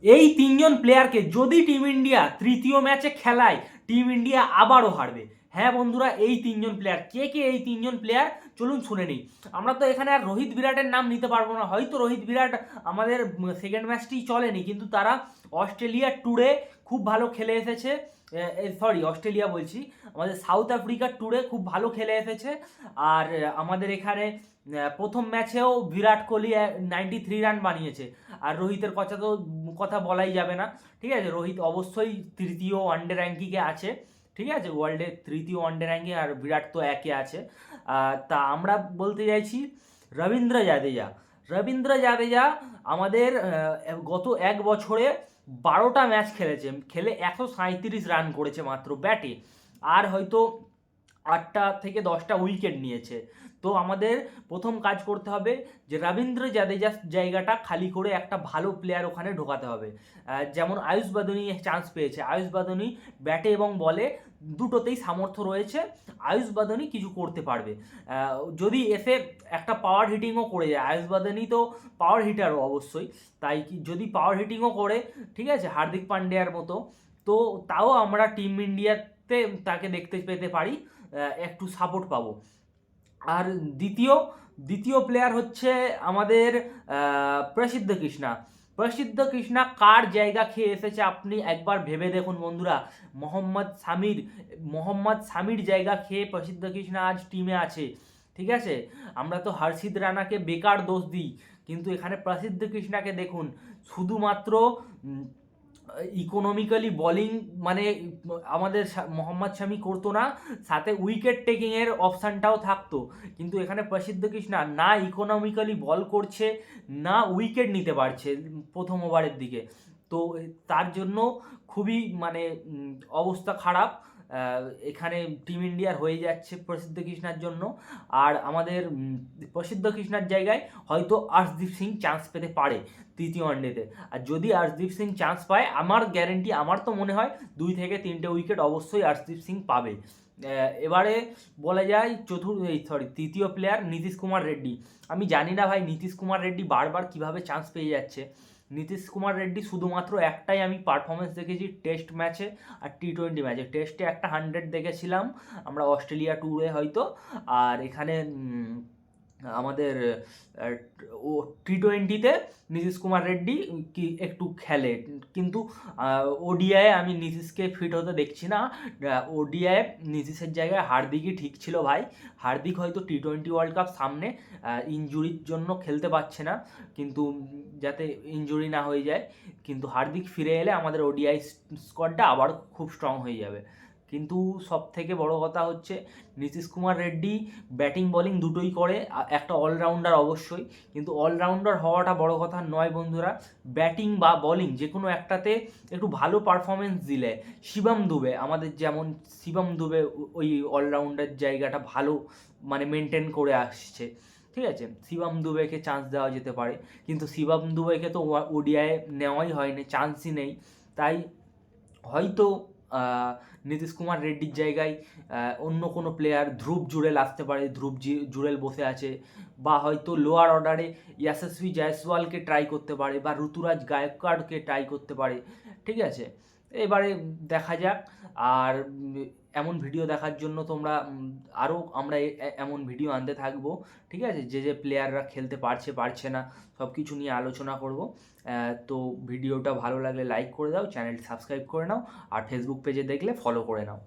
এই তিনজন প্লেয়ারকে যদি টিম ইন্ডিয়া তৃতীয় ম্যাচে খেলায়, টিম ইন্ডিয়া আবারও হারবে। হ্যাঁ বন্ধুরা, এই তিনজন প্লেয়ার কে কে এই তিনজন প্লেয়ার চলুন শুনে নিই। আমরা তো এখানে আর রোহিত বিরাটের নাম নিতে পারবো না, হয়তো রোহিত বিরাট আমাদের সেকেন্ড ম্যাচটি চলেনি, কিন্তু তারা অস্ট্রেলিয়ার ট্যুরে খুব ভালো খেলে এসেছে। সরি, অস্ট্রেলিয়া বলছি, আমাদের সাউথ আফ্রিকার ট্যুরে খুব ভালো খেলে এসেছে। আর আমাদের এখানে প্রথম ম্যাচেও বিরাট কোহলি 93 রান বানিয়েছে। আর রোহিতের কথা বলাই যাবে না, ঠিক আছে। রোহিত অবশ্যই তৃতীয় ওয়ানডে র্যাঙ্কিংয়ে আছে, ঠিক আছে, ওয়ার্ল্ডের তৃতীয় ওয়ানডে র্যাঙ্কিং, আর বিরাট তো একে আছে। তা আমরা বলতে চাইছি রবীন্দ্র জাদেজা আমাদের গত এক বছরে 12টা ম্যাচ খেলেছে, খেলে 137 রান করেছে মাত্র ব্যাটে, আর হয়তো 8টা থেকে 10টা উইকেট নিয়েছে। তো আমাদের প্রথম কাজ করতে হবে যে রবীন্দ্র জাদেজার জায়গাটা খালি করে একটা ভালো প্লেয়ার ওখানে ঢোকাতে হবে। যেমন আয়ুষ বাদনি চান্স পেয়েছে, আয়ুষ বাদনি ব্যাটে এবং বলে দুটোতেই সামর্থ্য রয়েছে, আয়ুষ বাদনি কিছু করতে পারবে। যদি এসে একটা পাওয়ার হিটিংও করে যায়, আয়ুষ বাদনি তো পাওয়ার হিটারও অবশ্যই, তাই যদি পাওয়ার হিটিংও করে, ঠিক আছে, হার্দিক পান্ডিয়ার মতো, তো তাও আমরা টিম ইন্ডিয়াতে তাকে দেখতে পেতে পারি, একটু সাপোর্ট পাবো। আর দ্বিতীয় দ্বিতীয় প্লেয়ার হচ্ছে আমাদের প্রসিদ্ধ কৃষ্ণা কার জায়গা খেয়ে এসেছে আপনি একবার ভেবে দেখুন বন্ধুরা। মোহাম্মদ সামির জায়গা খেয়ে প্রসিদ্ধ কৃষ্ণা আজ টিমে আছে, ঠিক আছে। আমরা তো হর্ষিত রানাকে বেকার দোষ দিই, কিন্তু এখানে প্রসিদ্ধ কৃষ্ণাকে দেখুন, শুধুমাত্র ইকোনমিক্যালি বোলিং, মানে আমাদের মোহাম্মদ শামি করতো না, সাথে উইকেট টেকিংয়ের অপশানটাও থাকতো, কিন্তু এখানে প্রসিদ্ধ কৃষ্ণা না ইকোনমিক্যালি বল করছে, না উইকেট নিতে পারছে প্রথম ওভারের দিকে। তো তার জন্য খুবই মানে অবস্থা খারাপ এখানে টিম ইন্ডিয়ার হয়ে যাচ্ছে প্রসিদ্ধ কৃষ্ণার জন্য। আর আমাদের প্রসিদ্ধ কৃষ্ণার জায়গায় হয়তো আর্শদীপ সিং চান্স পেতে পারে তৃতীয় ওয়ানডেতে। আর যদি আর্শদীপ সিং চান্স পায়, আমার গ্যারেন্টি, আমার তো মনে হয় 2 থেকে 3টে উইকেট অবশ্যই আর্শদীপ সিং পাবে। এবারে বলা যায় তৃতীয় প্লেয়ার নীতিশ কুমার রেড্ডি। আমি জানি না ভাই, নীতিশ কুমার রেড্ডি বারবার কিভাবে চান্স পেয়ে যাচ্ছে। নীতিশ কুমার রেড্ডি শুধুমাত্র একটাই আমি পারফরমেন্স দেখেছি টেস্ট ম্যাচে আর T20 ম্যাচে। টেস্টে একটা 100 দেখেছিলাম আমরা অস্ট্রেলিয়া ট্যুরে হয়তো, আর এখানে আমাদের ও T20-তে নীতিশ কুমার রেড্ডি কি একটু খেলে, কিন্তু ওডিআই আমি নীতিশকে ফিট হতে দেখছি না। ওডিআই নীতিশের জায়গায় হার্দিকই ঠিক ছিল ভাই। হার্দিক হয়তো T20 ওয়ার্ল্ড কাপ সামনে, ইনজুরির জন্য খেলতে পারছে না, কিন্তু যাতে ইনজুরি না হয়ে যায়, কিন্তু হার্দিক ফিরে এলে আমাদের ওডিআই স্কোয়াডটা আবার খুব স্ট্রং হয়ে যাবে। কিন্তু সব থেকে বড় কথা হচ্ছে নীতিশ কুমার রেড্ডি ব্যাটিং বোলিং দুটোই করে, একটা অলরাউন্ডার অবশ্যই, কিন্তু অলরাউন্ডার হওয়াটা বড় কথা নয় বন্ধুরা। ব্যাটিং বা বোলিং যে কোনো একটাতে একটু ভালো পারফরমেন্স দিলে, শিবম দুবে আমাদের, যেমন শিবম দুবে ওই অলরাউন্ডার জায়গাটা ভালো মানে মেনটেন করে আসছে, ঠিক আছে। শিবম দুবেকে চান্স দেওয়া যেতে পারে, কিন্তু শিবম দুবেকে তো ওডিআই নেওয়াই হয়নি, চান্সই নেই। তাই হয়তো নীতিশ কুমার রেড্ডির জায়গায় অন্য কোনো প্লেয়ার ধ্রুব জুরেল আসতে পারে, জুরেল বসে আছে, বা হয়তো লোয়ার অর্ডারে ইয়াশস্বী জয়সওয়ালকে ট্রাই করতে পারে, বা ঋতুরাজ গায়কোয়াড়কে ট্রাই করতে পারে, ঠিক আছে। এবারে দেখা যাক। আর এমন ভিডিও দেখার জন্য তোমরা আরও আমরা এমন ভিডিও আনতে থাকবো, ঠিক আছে। যে যে প্লেয়াররা খেলতে পারছে না, সব কিছু নিয়ে আলোচনা করব। তো ভিডিওটা ভালো লাগলে লাইক করে দাও, চ্যানেলটি সাবস্ক্রাইব করে নাও, আর ফেসবুক পেজে দেখলে ফলো করে নাও।